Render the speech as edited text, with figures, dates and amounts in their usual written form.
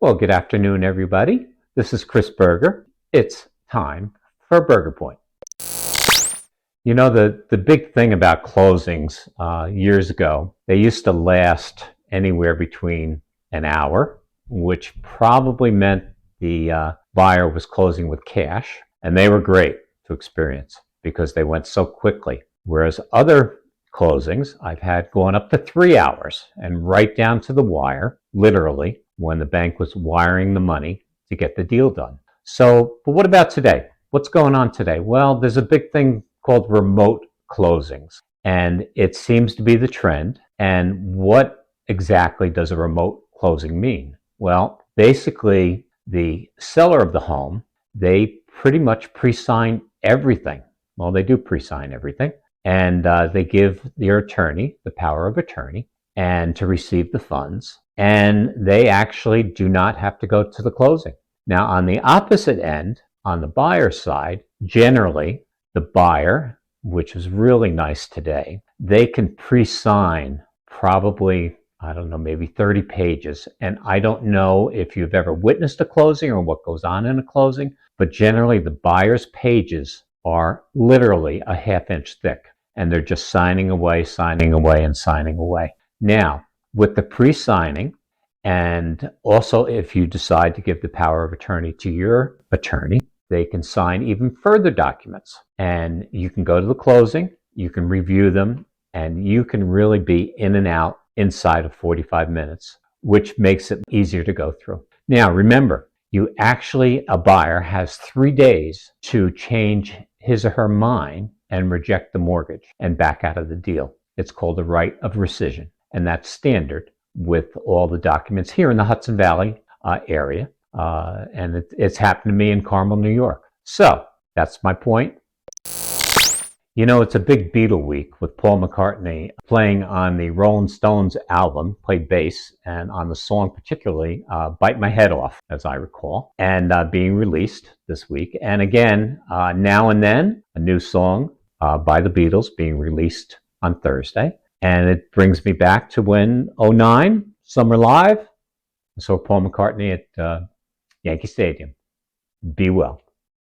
Well, good afternoon, everybody. This is Chris Berger. It's time for BergerPoint. You know, the big thing about closings years ago, they used to last anywhere between an hour, which probably meant the buyer was closing with cash, and they were great to experience because they went so quickly. Whereas other closings I've had going up to 3 hours and right down to the wire, literally, when the bank was wiring the money to get the deal done. So, but what about today? What's going on today? Well, there's a big thing called remote closings, and it seems to be the trend. And what exactly does a remote closing mean? Well, basically, the seller of the home, they pretty much pre-sign everything. Well, they do pre-sign everything, and they give their attorney the power of attorney and to receive the funds, and they actually do not have to go to the closing. Now, on the opposite end, on the buyer side, generally the buyer, which is really nice today, they can pre-sign probably, I don't know, maybe 30 pages. And I don't know if you've ever witnessed a closing or what goes on in a closing, but generally the buyer's pages are literally a half-inch thick, and they're just signing away, and signing away. Now, with the pre-signing, and also if you decide to give the power of attorney to your attorney, they can sign even further documents. And you can go to the closing, you can review them, and you can really be in and out inside of 45 minutes, which makes it easier to go through. Now, remember, a buyer has 3 days to change his or her mind and reject the mortgage and back out of the deal. It's called the right of rescission, and that's standard with all the documents here in the Hudson Valley area, and it's happened to me in Carmel, New York. So that's my point. You know, it's a big Beatle week with Paul McCartney playing on the Rolling Stones album, played bass, and on the song particularly, Bite My Head Off, as I recall, and being released this week. And again, Now and Then, a new song by the Beatles being released on Thursday. And it brings me back to when 2009, Summer Live, I saw Paul McCartney at Yankee Stadium. Be well.